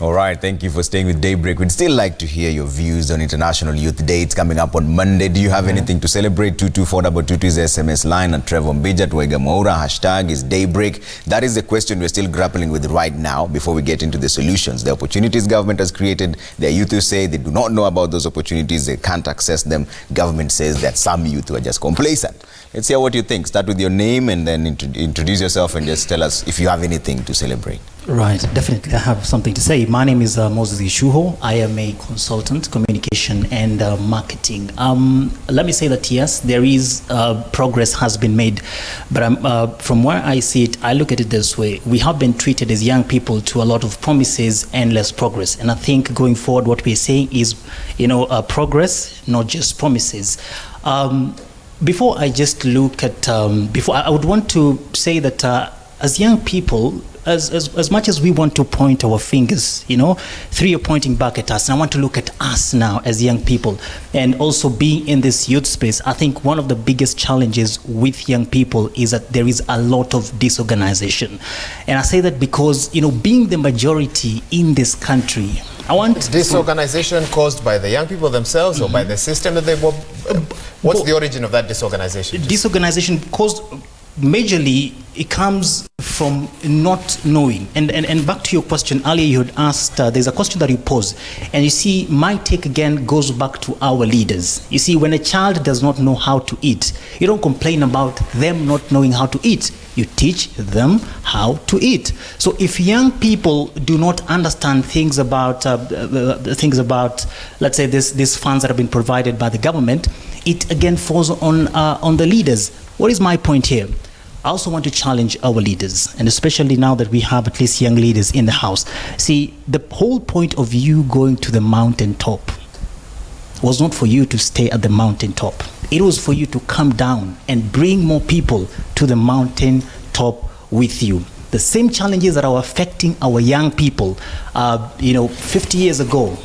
All right, thank you for staying with Daybreak. We'd still like to hear your views on International Youth Day. It's coming up on Monday. Do you have anything to celebrate? 22422 is the SMS line, and Trevor Mbija Twega Moura hashtag is Daybreak. That is the question we're still grappling with right now before we get into the solutions. The opportunities government has created, the youth who say they do not know about those opportunities, they can't access them. Government says that some youth who are just complacent. Let's hear what you think. Start with your name and then introduce yourself and just tell us if you have anything to celebrate. Right, definitely I have something to say. My name is Moses Ishuho. I am a consultant, communication and marketing. Let me say that yes, there is progress has been made, but from where I see it, I look at it this way. We have been treated as young people to a lot of promises and less progress. And I think going forward, what we're saying is, progress, not just promises. Before I just look at, I would want to say that as young people, as much as we want to point our fingers, three are pointing back at us, and I want to look at us now as young people, and also being in this youth space. I think one of the biggest challenges with young people is that there is a lot of disorganization. And I say that because, being the majority in this country, I want disorganization caused by the young people themselves or by the system that they were. What's the origin of that disorganization? Disorganization caused majorly, it comes from not knowing. And back to your question earlier, you had asked, there's a question that you posed, and you see, my take again goes back to our leaders. You see, when a child does not know how to eat, you don't complain about them not knowing how to eat. You teach them how to eat. So if young people do not understand things about, let's say, these funds that have been provided by the government, it again falls on the leaders. What is my point here? I also want to challenge our leaders, and especially now that we have at least young leaders in the house. See, the whole point of you going to the mountaintop was not for you to stay at the mountaintop. It was for you to come down and bring more people to the mountaintop with you. The same challenges that are affecting our young people, 50 years ago,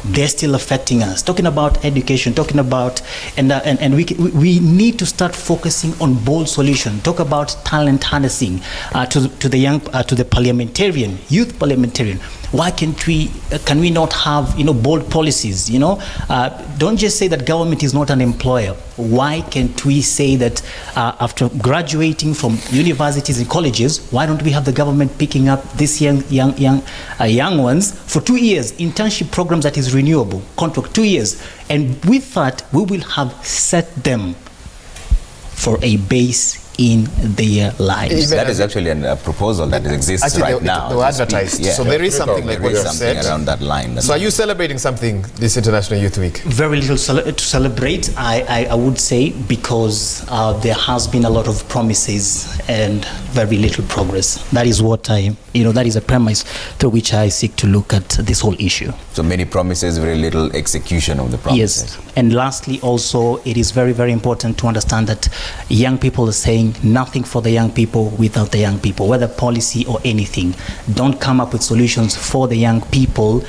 they're still affecting us. Talking about education, talking about, and we need to start focusing on bold solutions. Talk about talent harnessing to the parliamentarian, youth parliamentarian. Why can we not have bold policies? Don't just say that government is not an employer. Why can't we say that after graduating from universities and colleges, why don't we have the government picking up these young ones for 2 years, internship programs that is renewable, contract 2 years, and with that we will have set them for a base in their lives. That is actually a proposal that exists right now. They were advertised. Yeah. So there is something like what you said around that line. So are you celebrating something this International Youth Week? Very little to celebrate, I would say, because there has been a lot of promises and very little progress. That is what that is a premise through which I seek to look at this whole issue. So many promises, very little execution of the promises. Yes. And lastly, also, it is very, very important to understand that young people are saying nothing for the young people without the young people, whether policy or anything. Don't come up with solutions for the young people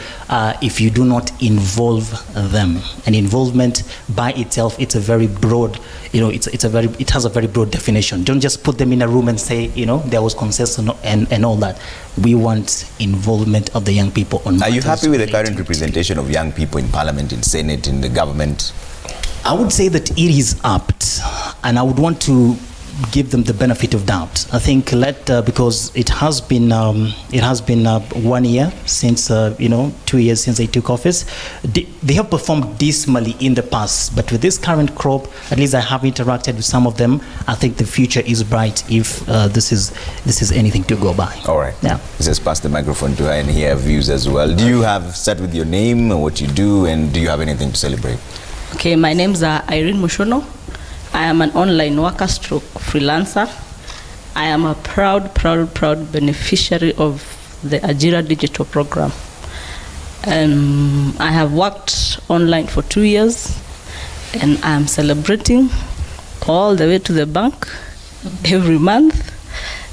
if you do not involve them. And involvement by itself, it's a very broad, it has a very broad definition. Don't just put them in a room and say, there was consensus and all that. We want involvement of the young people on. Are you happy with the current representation of young people in Parliament, in Senate, in the government? I would say that it is apt, and I would want to give them the benefit of doubt. I think because it has been 1 year since 2 years since they took office. They have performed dismally in the past, but with this current crop, at least I have interacted with some of them. I think the future is bright if this is anything to go by. All right. Yeah. Let's just pass the microphone to her and hear views as well. Do you have start with your name and what you do, and do you have anything to celebrate? Okay, my name's Irene Mushono. I am an online worker stroke freelancer. I am a proud beneficiary of the Ajira digital program. I have worked online for 2 years, and I am celebrating all the way to the bank every month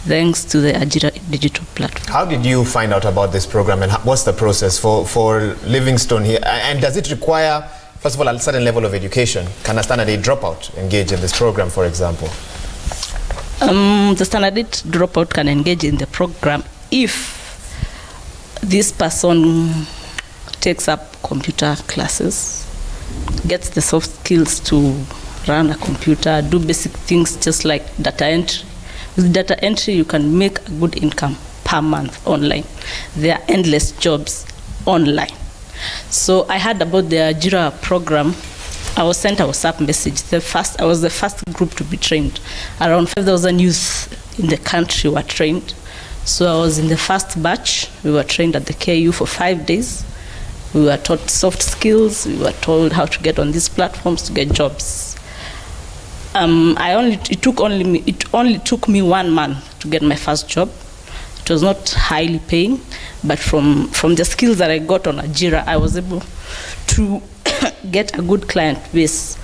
thanks to the Ajira digital platform. How did you find out about this program, and what's the process for Livingstone here? And does it require, first of all, a certain level of education? Can a standard 8 dropout engage in this program, for example? The standard 8 dropout can engage in the program if this person takes up computer classes, gets the soft skills to run a computer, do basic things just like data entry. With data entry, you can make a good income per month online. There are endless jobs online. So I heard about the Ajira program. I was sent a WhatsApp message. I was the first group to be trained. Around 5,000 youth in the country were trained. So I was in the first batch. We were trained at the KU for 5 days. We were taught soft skills. We were told how to get on these platforms to get jobs. It only took me 1 month to get my first job. It was not highly paying, but from the skills that I got on Ajira, I was able to get a good client base,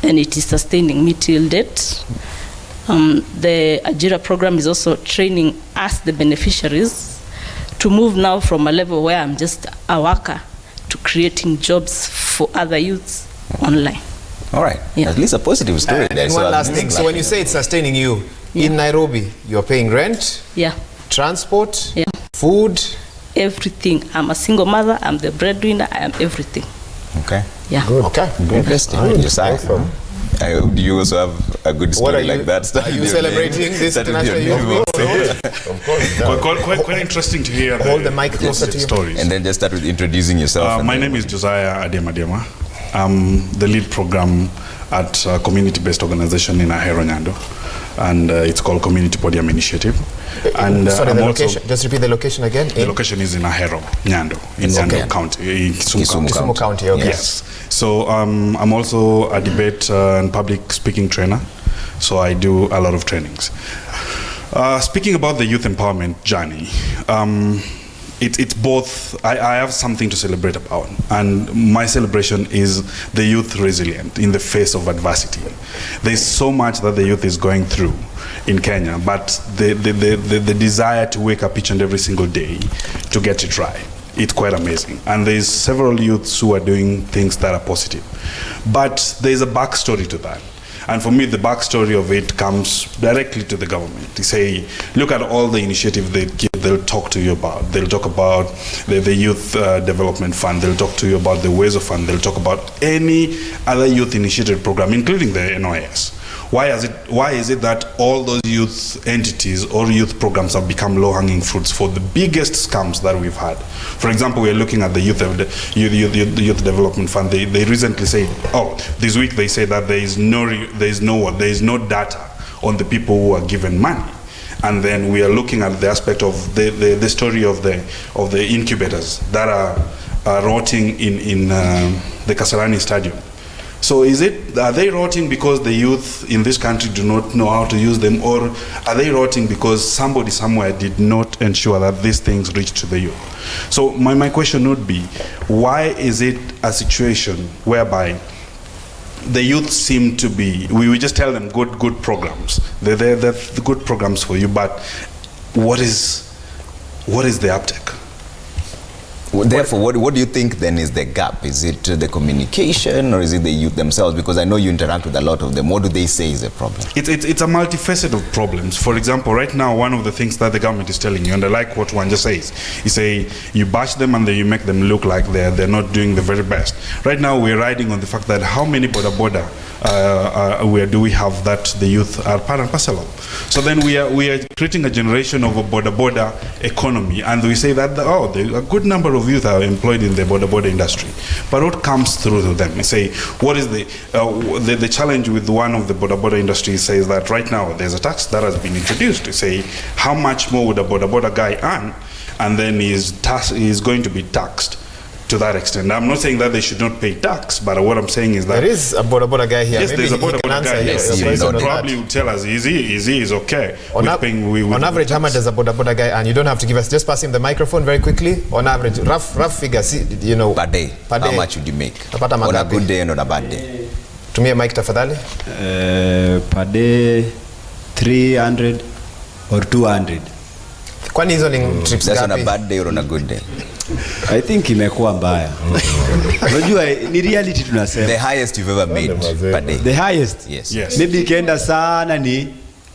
and it is sustaining me till date. The Ajira program is also training us, the beneficiaries, to move now from a level where I'm just a worker to creating jobs for other youths online. All right. Yeah. At least a positive story there. And one last thing. So when you say it's sustaining you, in Nairobi, you're paying rent, Yeah. transport, Yeah. food. Everything. I'm a single mother. I'm the breadwinner. I am everything. Okay. Yeah. Okay. Interesting. Josiah, I hope you also have a good What are story you, like that. are you celebrating this international youth week? Of course. Quite interesting to hear. Hold the mic closer to you. Stories. And then just start with introducing yourself. My name is Josiah Adema. I'm the lead program at a community-based organization in Ahero Nyando, and it's called Community Podium Initiative. And Sorry, I'm the also, location. Just repeat the location again. the location is in Ahero Nyando, in Nyando County, in Kisumu County. Kisumu County, okay. Yes. So I'm also a debate and public speaking trainer. So I do a lot of trainings. Speaking about the youth empowerment journey, it's both. I have something to celebrate about, and my celebration is the youth resilient in the face of adversity. There's so much that the youth is going through in Kenya, but the desire to wake up each and every single day to get it right, it's quite amazing. And there's several youths who are doing things that are positive, but there's a backstory to that. And for me, the backstory of it comes directly to the government. They say, look at all the initiatives they'll talk to you about. They'll talk about the Youth Development Fund. They'll talk to you about the Ways of Fund. They'll talk about any other youth initiative program, including the NOS. Why is it that all those youth entities or youth programs have become low-hanging fruits for the biggest scams that we've had? For example, we're looking at the Youth Development Fund. They recently said, this week they say that there is no data on the people who are given money. And then we are looking at the aspect of the story of the incubators that are rotting in the Kasarani Stadium. So are they rotting because the youth in this country do not know how to use them, or are they rotting because somebody somewhere did not ensure that these things reach to the youth? So my question would be, why is it a situation whereby the youth seem to be, we just tell them good programs, they're the good programs for you, but what is the uptake? Therefore, what do you think then is the gap? Is it the communication, or is it the youth themselves? Because I know you interact with a lot of them. What do they say is a problem? It's a multifaceted of problems. For example, right now, one of the things that the government is telling you, and I like what one just says, is you bash them and then you make them look like they're not doing the very best. Right now, we're riding on the fact that how many border where do we have that the youth are part and parcel of? So then we are creating a generation of a border economy, and we say that a good number of youth are employed in the border industry. But what comes through to them? We say, what is the challenge with one of the border industry says that right now there's a tax that has been introduced to say how much more would a border guy earn, and then he's going to be taxed to that extent. I'm not saying that they should not pay tax, but what I'm saying is that there is a border guy here. Yes, Maybe there's a border guy. Yes, he probably would tell us is okay. On average, how much does a border guy earn? You don't have to give us. Just pass him the microphone very quickly. On average, rough figure. Per day. How much would you make on a good day and on a bad day? Tumia mic tafadhali. Per day 300 or 200. Kwani hizo ni trips That's gapi? on a bad day or on a good day? I think imekuwa mbaya. Unajua ni reality tunasema. The highest you've ever made per day? The highest? Yes. Yes. Maybe ikienda sana ni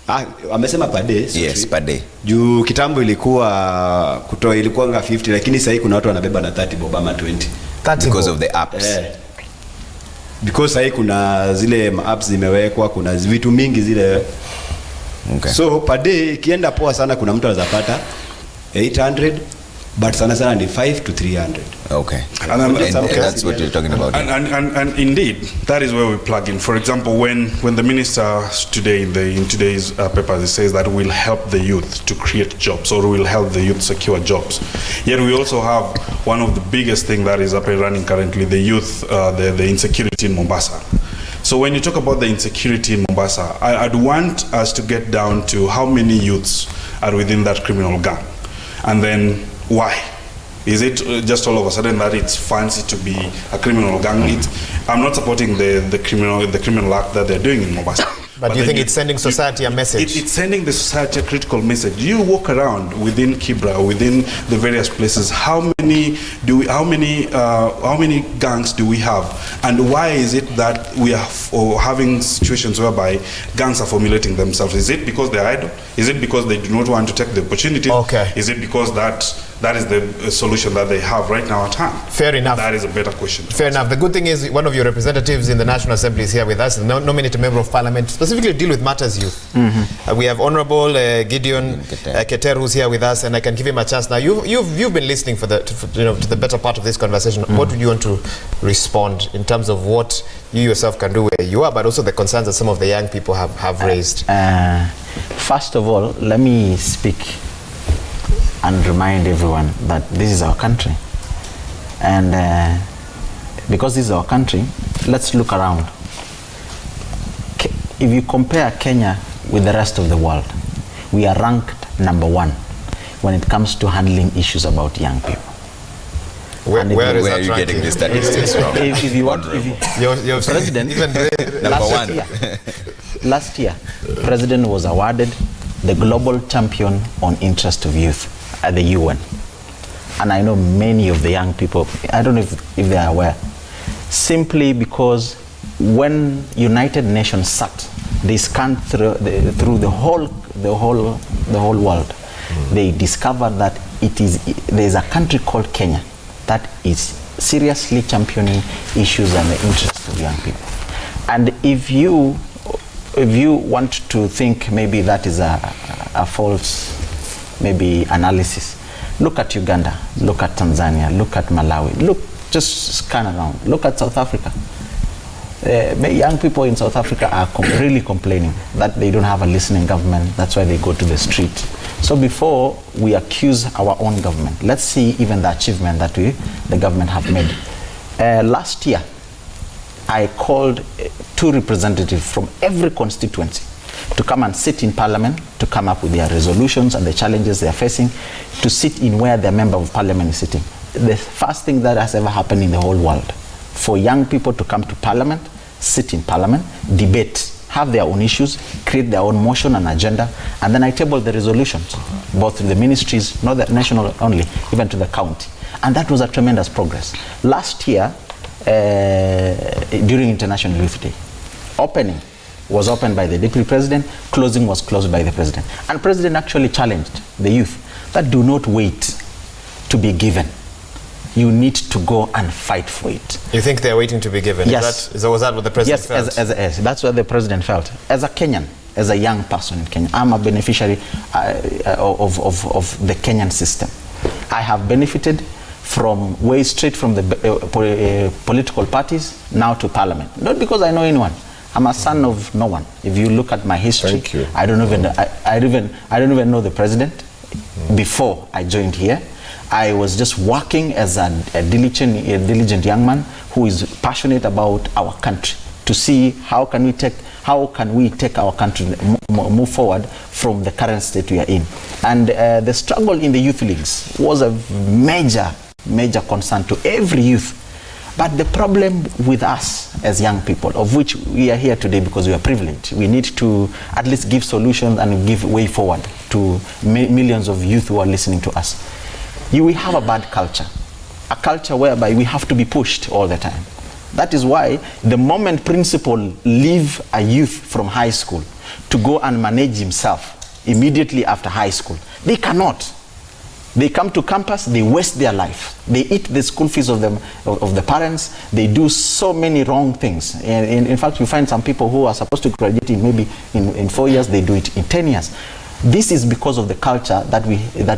Amesema per day. Yes, per day. Juu kitambo ilikuwa ilikuwanga 50, lakini sasa kuna watu wanabeba na 30 bob ama 20. Because of the apps. Because sasa kuna zile apps zimewekwa, kuna vitu mingi zile. Okay. So per day ikienda poa sana kuna mtu anaweza pata 800, but sana ni 5 to 300. Okay. And that's what you're talking about. And indeed, that is where we plug in. For example, when the minister today in today's papers, it says that we'll help the youth to create jobs, or we'll help the youth secure jobs. Yet we also have one of the biggest things that is up and running currently, the youth, the insecurity in Mombasa. So when you talk about the insecurity in Mombasa, I'd want us to get down to how many youths are within that criminal gang, and then why. Is it just all of a sudden that it's fancy to be a criminal gang? I'm not supporting the criminal act that they're doing in Mombasa. But do you think it's sending society a message? It's sending the society a critical message. You walk around within Kibra, within the various places. How many gangs do we have, and why is it that we are having situations whereby gangs are formulating themselves? Is it because they're idle? Is it because they do not want to take the opportunity? Okay. Is it because that is the solution that they have right now at hand? Fair enough. That is a better question. Fair enough. The good thing is one of your representatives in the National Assembly is here with us, nominated member of Parliament, specifically deal with matters youth. We have Honorable Gideon Keter, who's here with us, and I can give him a chance now. You've been listening to the better part of this conversation. What would you want to respond in terms of what you yourself can do where you are, but also the concerns that some of the young people have raised? First of all, let me speak and remind everyone that this is our country, and because this is our country, let's look around. If you compare Kenya with the rest of the world, we are ranked #1 when it comes to handling issues about young people. Where are you getting the statistics from? If you want, your president, last year, president was awarded the global champion on interest of youth at the UN. And I know many of the young people, I don't know if they are aware, simply because when United Nations sat, they scanned through the whole world. They discovered that there is a country called Kenya that is seriously championing issues and the interests of young people. And if you want to think maybe that is a false analysis, look at Uganda, look at Tanzania, look at Malawi, just scan around, look at South Africa. Young people in South Africa are really complaining that they don't have a listening government. That's why they go to the street. So before we accuse our own government, let's see even the achievement that the government have made. Last year, I called 2 representatives from every constituency to come and sit in Parliament, to come up with their resolutions and the challenges they are facing, to sit in where their member of Parliament is sitting. The first thing that has ever happened in the whole world, for young people to come to Parliament, sit in Parliament, debate, have their own issues, create their own motion and agenda, and then I table the resolutions, both to the ministries, not the national only, even to the county. And that was a tremendous progress. Last year, during International Youth Day, opening was opened by the Deputy President, closing was closed by the President. And President actually challenged the youth that do not wait to be given. You need to go and fight for it. You think they're waiting to be given? Yes. Was that what the President felt? Yes, that's what the President felt. As a Kenyan, as a young person in Kenya, I'm a beneficiary of the Kenyan system. I have benefited from way straight from the political parties now to Parliament. Not because I know anyone. I'm a son of no one. If you look at my history, I don't even know the President before I joined here. I was just working as a diligent young man who is passionate about our country, to see how can we take our country move forward from the current state we are in. And the struggle in the youth leagues was a major concern to every youth. But the problem with us as young people, of which we are here today because we are privileged, we need to at least give solutions and give way forward to millions of youth who are listening to us. We have a bad culture, a culture whereby we have to be pushed all the time. That is why the moment principal leave a youth from high school, to go and manage himself immediately after high school. They cannot. They come to campus, they waste their life. They eat the school fees of the parents. They do so many wrong things. And in fact, you find some people who are supposed to graduate in maybe in 4 years, they do it in 10 years. This is because of the culture that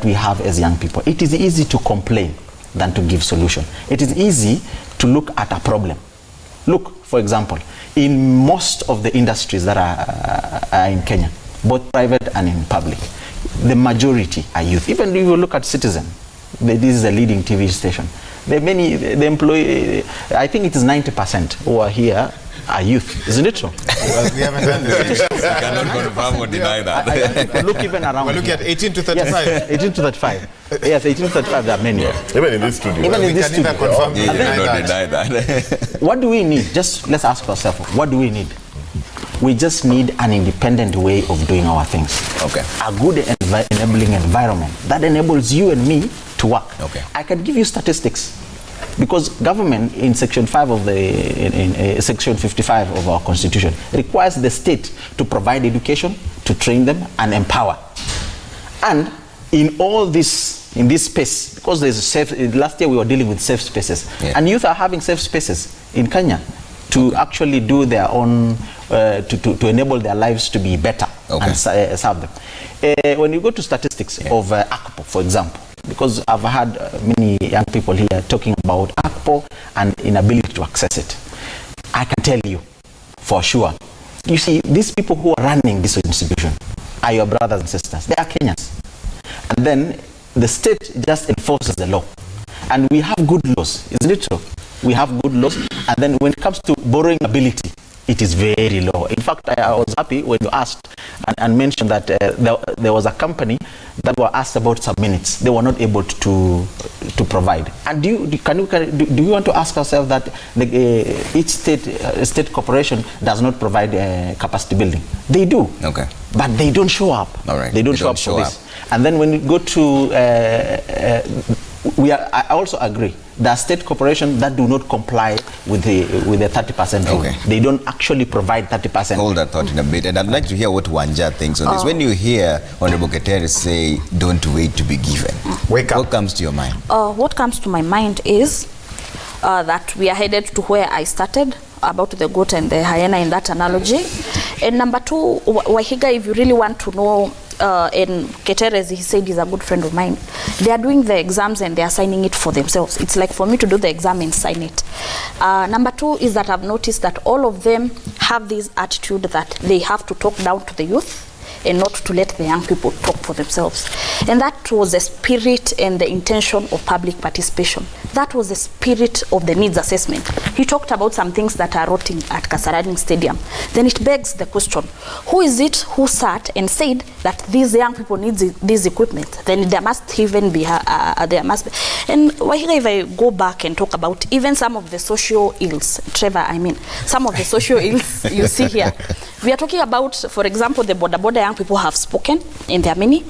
we have as young people. It is easy to complain than to give solution. It is easy to look at a problem. Look, for example, in most of the industries that are in Kenya, both private and in public, the majority are youth. Even if you look at Citizen, this is a leading TV station. The employee, I think it is 90% who are here are youth. Isn't it true? Well, we haven't done this. You cannot confirm or deny that. Look even around. We're looking at 18 to 35. Yes, 18 to 35. Yes, 18 to 35, there are many. Even in this studio. Even in this We can neither studio. confirm nor deny that. What do we need? Just let's ask ourselves, what do we need? We just need an independent way of doing our things. Okay. A good enabling environment that enables you and me to work. Okay. I can give you statistics. Because government in section 5 of section 55 of our constitution requires the state to provide education, to train them and empower. And in all this, in this space, because there's a safe, last year we were dealing with safe spaces, and youth are having safe spaces in Kenya to actually do their own, to enable their lives to be better and serve them. When you go to statistics of ACPO, for example, because I've had many young people here talking about ACPO and inability to access it, I can tell you for sure, you see, these people who are running this institution are your brothers and sisters. They are Kenyans. And then the state just enforces the law. And we have good laws, isn't it true? We have good laws. And then when it comes to borrowing ability, it is very low. In fact, I was happy when you asked and mentioned that there was a company that were asked about some minutes. They were not able to provide. And do you want to ask ourselves that each state corporation does not provide capacity building? They do. Okay. But they don't show up. All right. They don't show up for this. And then when you go to I also agree. There are state corporations that do not comply with the 30% rule. Okay. They don't actually provide 30%. Hold that thought in a bit, and I'd like to hear what Wanja thinks on this. When you hear Honorable Ketere say, "Don't wait to be given," wake up. What comes to your mind? What comes to my mind is that we are headed to where I started, about the goat and the hyena in that analogy. And number two, Wahiga, if you really want to know, and Ketere, as he said, is a good friend of mine, they are doing the exams and they are signing it for themselves. It's like for me to do the exam and sign it. Number two is that I've noticed that all of them have this attitude that they have to talk down to the youth and not to let the young people talk for themselves. And that was the spirit and the intention of public participation. That was the spirit of the needs assessment. He talked about some things that are rotting at Kasarani Stadium. Then it begs the question, who is it who sat and said that these young people need this equipment? Then there must even be, there must be. And if I go back and talk about even some of the social ills, Trevor, some of the social ills you see here. We are talking about, for example, the border young people have spoken in their many,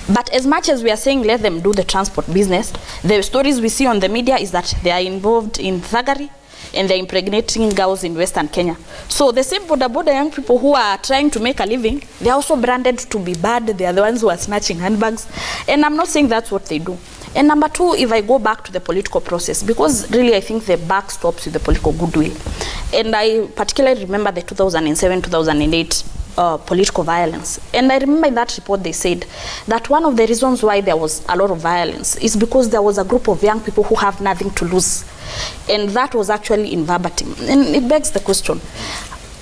but as much as we are saying let them do the transport business, the stories we see on the media is that they are involved in thuggery and they're impregnating girls in Western Kenya. So the same border young people who are trying to make a living, they're also branded to be bad. They are the ones who are snatching handbags. And I'm not saying that's what they do. And number two, if I go back to the political process, because really I think the buck stops with the political goodwill. And I particularly remember the 2007-2008 political violence. And I remember in that report they said that one of the reasons why there was a lot of violence is because there was a group of young people who have nothing to lose. And that was actually in verbatim. And it begs the question,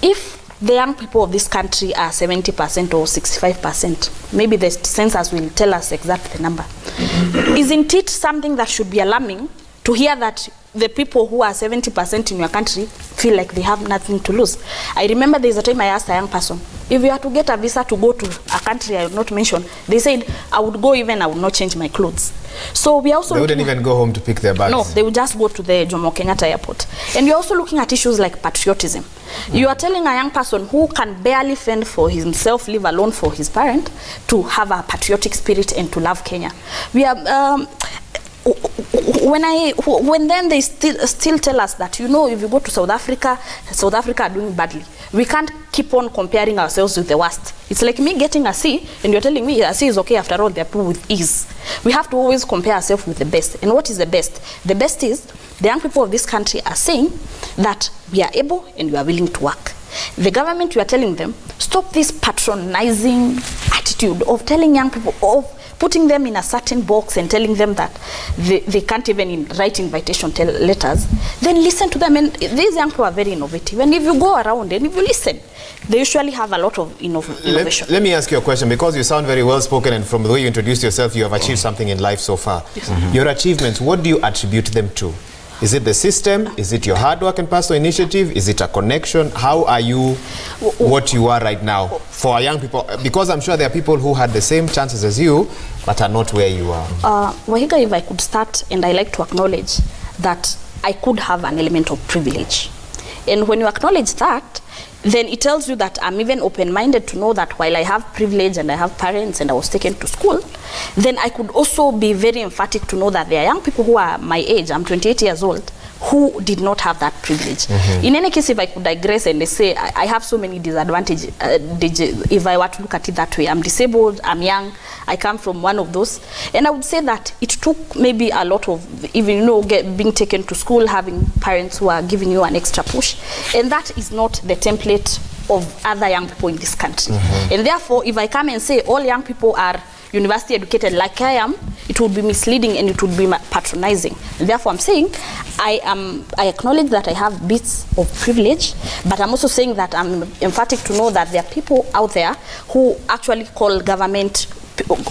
if the young people of this country are 70% or 65%, maybe the census will tell us exactly the number. Isn't it something that should be alarming to hear that the people who are 70% in your country feel like they have nothing to lose? I remember there's a time I asked a young person, if you are to get a visa to go to a country I will not mention, they said, I would go even I would not change my clothes. So we are also... They wouldn't even go home to pick their bags. No, they would just go to the Jomo Kenyatta airport. And you're also looking at issues like patriotism. You are telling a young person who can barely fend for himself, live alone for his parent, to have a patriotic spirit and to love Kenya. We are... when then they still tell us that, you know, if you go to South Africa are doing badly. We can't keep on comparing ourselves with the worst. It's like me getting a C and you're telling me a C is okay, after all they're people with ease. We have to always compare ourselves with the best. And what is the best? The best is the young people of this country are saying that we are able and we are willing to work. The government, we are telling them, stop this patronizing attitude of telling young people, of putting them in a certain box and telling them that they can't even write invitation letters. Then listen to them. And these young people are very innovative. And if you go around and if you listen, they usually have a lot of innovation. Let me ask you a question, because you sound very well spoken, and from the way you introduced yourself, you have achieved something in life so far. Yes. Your achievements, what do you attribute them to? Is it the system? Is it your hard work and personal initiative? Is it a connection? How are you what you are right now for young people? Because I'm sure there are people who had the same chances as you, but are not where you are. Wahiga, if I could start, and I like to acknowledge that I could have an element of privilege. And when you acknowledge that, then it tells you that I'm even open-minded to know that while I have privilege and I have parents and I was taken to school, then I could also be very emphatic to know that there are young people who are my age, I'm 28 years old, who did not have that privilege. In any case, if I could digress and say I have so many disadvantages, if I were to look at it that way, I'm disabled, I'm young, I come from one of those, and I would say that it took maybe a lot of, even, you know, being taken to school, having parents who are giving you an extra push, and that is not the template of other young people in this country. And therefore, if I come and say all young people are university educated like I am, it would be misleading and it would be patronizing. And therefore, I'm saying I acknowledge that I have bits of privilege, but I'm also saying that I'm emphatic to know that there are people out there who actually call government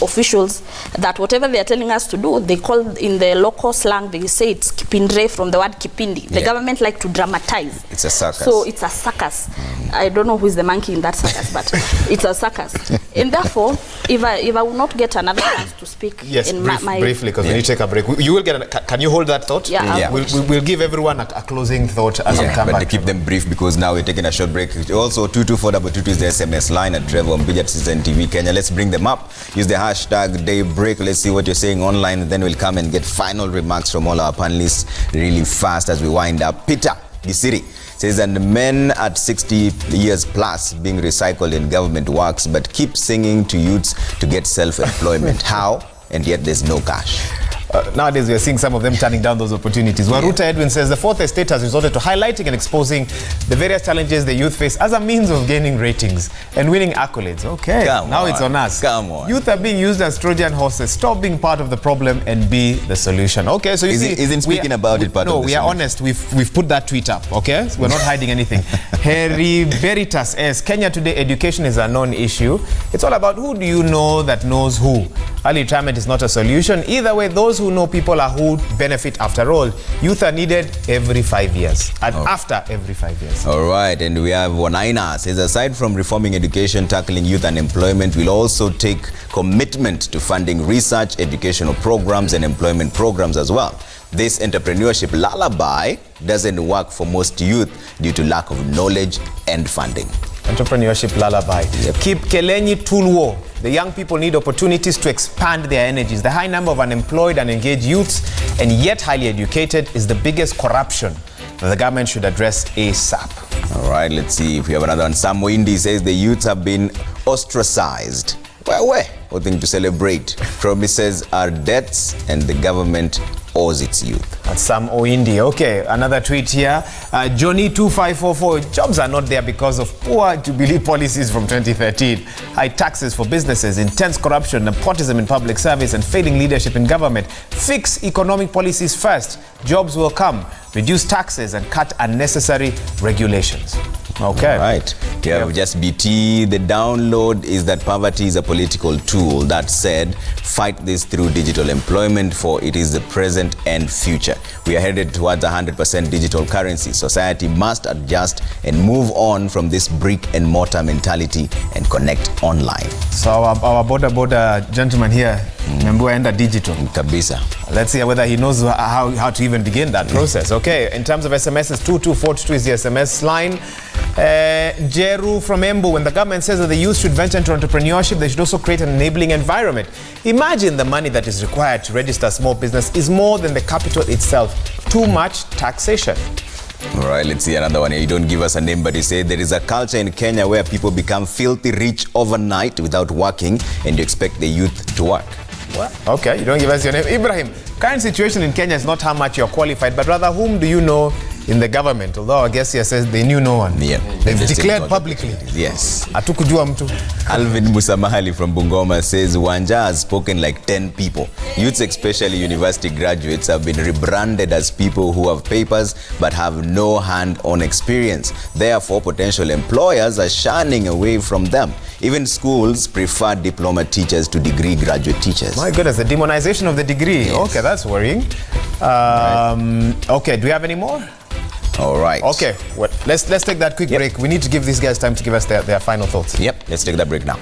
officials that whatever they are telling us to do, they call in the local slang, they say it's kipindre from the word kipindi. The government like to dramatize. It's a circus. So it's a circus. I don't know who is the monkey in that circus, but it's a circus. And therefore, if I will not get another chance to speak, yes, in briefly, because we need to take a break. You will get. Can you hold that thought? Yeah. We'll give everyone a closing thought as we come but back. to keep them brief, because now we're taking a short break. Also, 22422 is the SMS line at Trevor Mbija Citizen TV Kenya. Let's bring them up. Use the hashtag Daybreak. Let's see what you're saying online, and then we'll come and get final remarks from all our panelists really fast as we wind up. Peter Gisiri says, and men at 60 years plus being recycled in government works, but keep singing to youths to get self-employment. How? And yet there's no cash. Nowadays, we are seeing some of them turning down those opportunities. Waruta Edwin says the fourth estate has resorted to highlighting and exposing the various challenges the youth face as a means of gaining ratings and winning accolades. Okay, now it's on us. Come on. Youth are being used as Trojan horses. Stop being part of the problem and be the solution. Okay, so you see, isn't speaking about it part of the No, we are honest. We've put that tweet up. Okay, so we're not hiding anything. Harry Veritas says Kenya today, education is a non-issue. It's all about who do you know that knows who. Early retirement is not a solution. Either way, those who know people are who benefit after all. Youth are needed every 5 years and after every 5 years. All right, and we have Wanaina says, aside from reforming education, tackling youth unemployment, we'll also take commitment to funding research, educational programs and employment programs as well. This entrepreneurship lullaby doesn't work for most youth due to lack of knowledge and funding. Entrepreneurship lullaby. Yep. Keep Kelenyi Tulwo. The young people need opportunities to expand their energies. The high number of unemployed and engaged youths and yet highly educated is the biggest corruption that the government should address ASAP. All right, let's see if we have another one. Sam Windy says the youths have been ostracized. Where? Nothing to celebrate. Promises are debts and the government owes its youth. That's Sam Oindi. Okay, another tweet here. Johnny2544, jobs are not there because of poor Jubilee policies from 2013. High taxes for businesses, intense corruption, nepotism in public service, and failing leadership in government. Fix economic policies first. Jobs will come. Reduce taxes and cut unnecessary regulations. Okay. All right. We have just BT. The download is that poverty is a political tool. That said, fight this through digital employment, for it is the present and future. We are headed towards 100% digital currency. Society must adjust and move on from this brick and mortar mentality and connect online. So our border gentleman here, remember, enter digital. Kabisa. Let's see whether he knows how to even begin that process. Okay, in terms of SMSs, 22422 is the SMS line. Keteru from Embu, when the government says that the youth should venture into entrepreneurship, they should also create an enabling environment. Imagine the money that is required to register a small business is more than the capital itself. Too much taxation. All right, let's see another one here. You don't give us a name, but you say there is a culture in Kenya where people become filthy rich overnight without working, and you expect the youth to work. What? Okay, you don't give us your name. Ibrahim, current situation in Kenya is not how much you're qualified, but rather whom do you know in the government? Although I guess here says they knew no one. Yeah. They've declared publicly. Yes. Hatukujua mtu. Alvin Musamahali from Bungoma says Wanja has spoken like 10 people. Youths, especially university graduates, have been rebranded as people who have papers but have no hand-on experience. Therefore, potential employers are shunning away from them. Even schools prefer diploma teachers to degree graduate teachers. My goodness, the demonization of the degree. Yes. Okay, that's worrying. Okay, do we have any more? All right. Okay, let's take that quick break. We need to give these guys time to give us their final thoughts. Yep, let's take that break now.